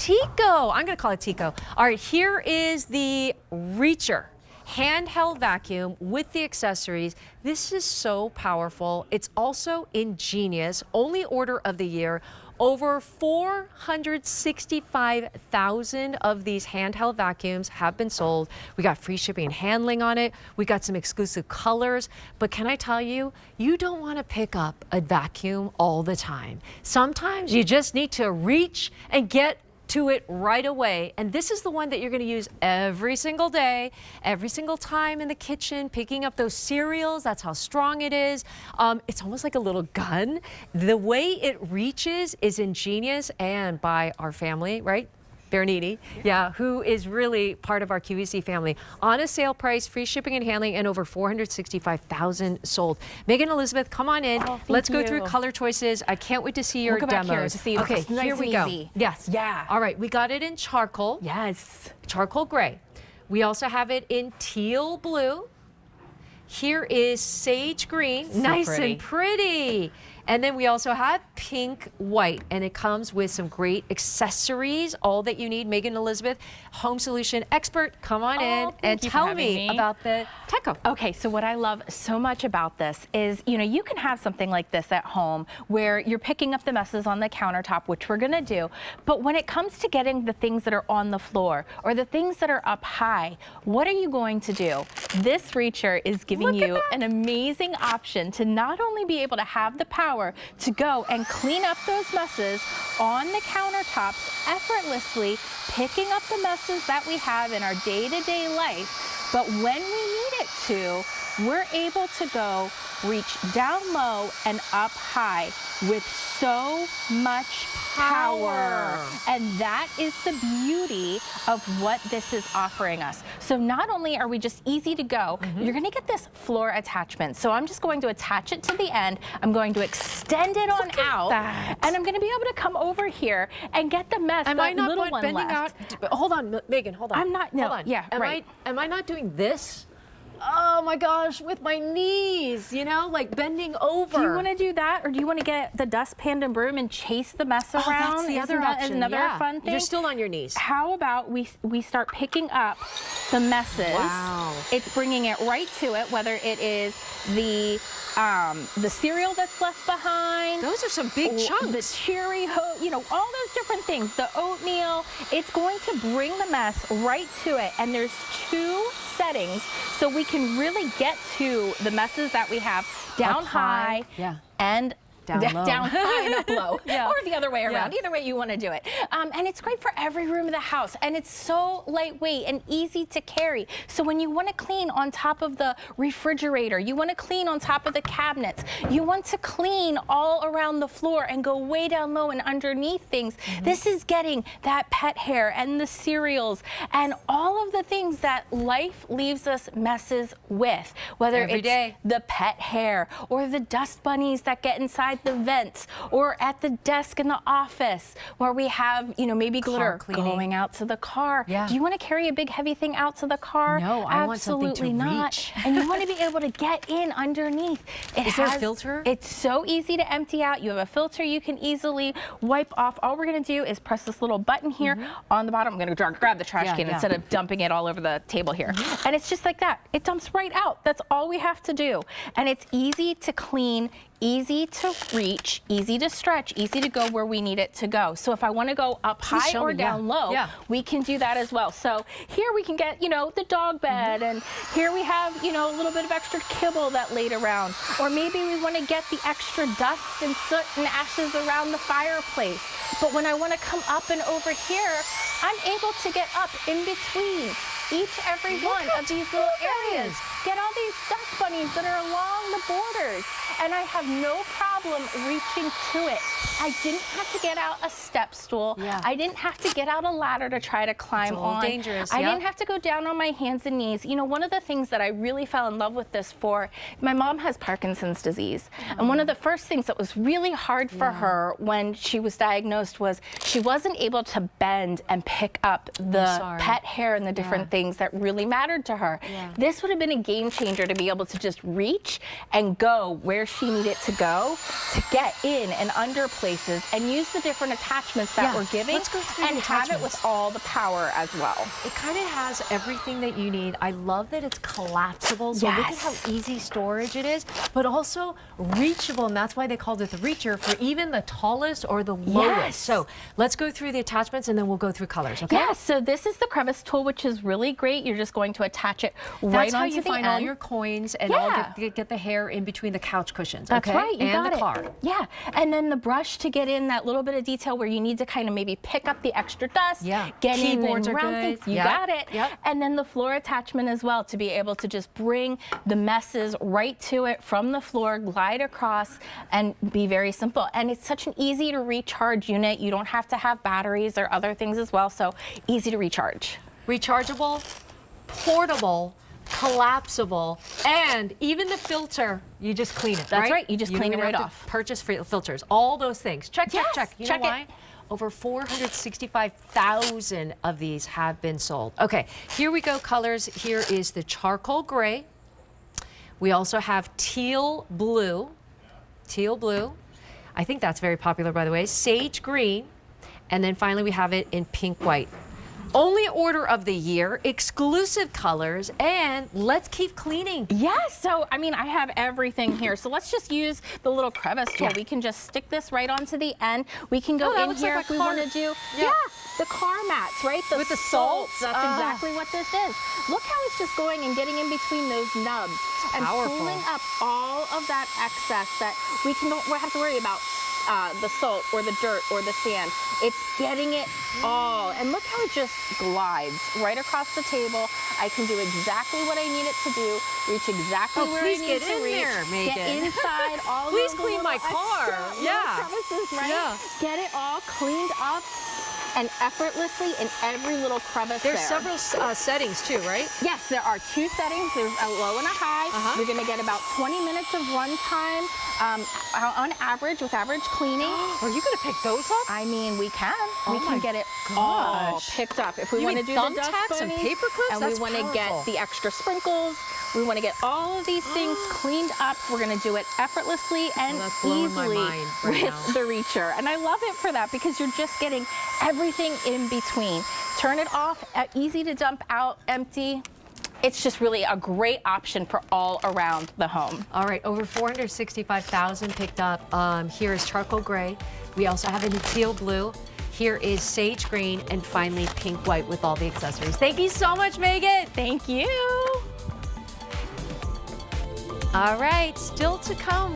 Teko. I'm going to call it Teko. All right, here is the Reacher handheld vacuum with the accessories. This is so powerful. It's also ingenious. Only order of the year. Over 465,000 of these handheld vacuums have been sold. We got free shipping and handling on it. We got some exclusive colors. But can I tell you, you don't want to pick up a vacuum all the time. Sometimes you just need to reach and get to it right away. And this is the one that you're going to use every single day, every single time in the kitchen, picking up those cereals. That's how strong it is. It's almost like a little gun. The way it reaches is ingenious, and by our family, right? Bernini, yeah, who is really part of our QVC family. On a sale price, free shipping and handling, and over 465,000 sold. Megan Elizabeth, come on in. Let's go through color choices. I can't wait to see your demos. Back here to see okay, nice here we go. Yes. Yeah. All right, we got it in charcoal. Yes. Charcoal gray. We also have it in teal blue. Here is sage green. So nice pretty. and pretty. And then we also have pink white, and it comes with some great accessories, all that you need. Megan Elizabeth, home solution expert, come on in and tell me about the Teko. Okay, so what I love so much about this is, you know, you can have something like this at home where you're picking up the messes on the countertop, which we're gonna do, but when it comes to getting the things that are on the floor or the things that are up high, what are you going to do? This Reacher is giving you an amazing option to not only be able to have the power to go and clean up those messes on the countertops effortlessly, picking up the messes that we have in our day-to-day life, but when we need it to, we're able to go reach down low and up high with so much power. And that is the beauty of what this is offering us. So not only are we just easy to go, you're gonna get this floor attachment. So I'm just going to attach it to the end. I'm going to extend it on out, and I'm gonna be able to come over here and get the mess. Am I not little one bending left. out? Hold on, Megan, hold on. I'm not, no, hold on. yeah, right. Am I not doing this? Oh my gosh, with my knees, you know, like bending over. Do you want to do that, or do you want to get the dustpan and broom and chase the mess around? That's the other option. Another fun thing. You're still on your knees. How about we start picking up the messes? Wow. It's bringing it right to it, whether it is the cereal that's left behind. Those are some big chunks. The Cheerios, you know, all those different things. The oatmeal. It's going to bring the mess right to it. And there's two settings, so we can really get to the messes that we have down high and down high and up low, or the other way around, either way you want to do it. And it's great for every room of the house, and it's so lightweight and easy to carry. So when you want to clean on top of the refrigerator, you want to clean on top of the cabinets, you want to clean all around the floor and go way down low and underneath things, this is getting that pet hair and the cereals and all of the things that life leaves us messes with, whether it's the pet hair or the dust bunnies that get inside the vents, or at the desk in the office where we have, you know, maybe glitter going out to the car. Do you want to carry a big heavy thing out to the car? No, I want something to reach. And you want to be able to get in underneath. Is there a filter? It's so easy to empty out. You have a filter you can easily wipe off. All we're going to do is press this little button here on the bottom. I'm going to grab the trash can instead of dumping it all over the table here. And it's just like that. It dumps right out. That's all we have to do. And it's easy to clean, easy to reach, easy to stretch, easy to go where we need it to go. So if I want to go up high or down low, we can do that as well. So here we can get, you know, the dog bed, and here we have, you know, a little bit of extra kibble that laid around. Or maybe we want to get the extra dust and soot and ashes around the fireplace. But when I want to come up and over here, I'm able to get up in between every one of these little areas. Get all these dust bunnies that are along the borders. And I have no problem reaching to it. I didn't have to get out a step stool. I didn't have to get out a ladder to try to climb on. Dangerous. I didn't have to go down on my hands and knees. You know, one of the things that I really fell in love with this for, my mom has Parkinson's disease. And one of the first things that was really hard for her when she was diagnosed was she wasn't able to bend and pick up the pet hair and the different things that really mattered to her. This would have been a game changer to be able to just reach and go where she needed to go to get in and under places and use the different attachments that we're giving let's go through and the have it attachments. with all the power as well. It kind of has everything that you need. I love that it's collapsible, so look at how easy storage it is, but also reachable, and that's why they called it the Reacher for even the tallest or the lowest. So let's go through the attachments and then we'll go through colors, okay? Yeah, so this is the crevice tool, which is really great. You're just going to attach it right That's how onto you the find end. all your coins and all get the hair in between the couch cushions, That's okay? right, you and got the it. car. Yeah, and then the brush to get in that little bit of detail where you need to kind of maybe pick up the extra dust. Yeah, Get keyboards in are and round good. things. You got it. And then the floor attachment as well to be able to just bring the messes right to it from the floor, glide across, and be very simple. And it's such an easy to recharge unit. You don't have to have batteries or other things as well, so easy to recharge. Rechargeable, portable, collapsible, and even the filter, you just clean it, That's right, you just clean it don't right have to off. Purchase filters, all those things. Check, check, Yes, check. You check know it. why? Over 465,000 of these have been sold. Okay, here we go, colors. Here is the charcoal gray. We also have teal blue. Teal blue. I think that's very popular, by the way. Sage green. And then finally we have it in pink white. Only order of the year, exclusive colors, and let's keep cleaning. Yes, so I mean, I have everything here. So let's just use the little crevice tool. Yeah. We can just stick this right onto the end. We can go that in looks here like if a we car. want to do. Yeah. The car mats, right? With the salts. That's exactly what this is. Look how it's just going and getting in between those nubs and powerful. pulling up all of that excess that we don't have to worry about. The salt or the dirt or the sand. It's getting it all. And look how it just glides right across the table. I can do exactly what I need it to do, reach exactly where I please need get to in reach. there, Megan. Get inside all Please of the clean my little car. extra Yeah. little crevices, right? Yeah. Get it all cleaned up and effortlessly in every little crevice There's there. several settings too, right? Yes, there are two settings. There's a low and a high. You're going to get about 20 minutes of run time on average with average cleaning. Are you going to pick those up? I mean, we can. We Oh can my get it all gosh. picked up. If we You want to mean do the dust thumbtacks and bunnies, paper clips? and That's we want to get powerful. the extra sprinkles, we want to get all of these things cleaned up. We're going to do it effortlessly and that's blowing my easily mind right with now. the Reacher. And I love it for that because you're just getting everything in between. Turn it off, easy to dump out, empty. It's just really a great option for all around the home. All right, over 465,000 picked up. Here is charcoal gray. We also have it in teal blue. Here is sage green, and finally pink white with all the accessories. Thank you so much, Megan. Thank you. All right, still to come.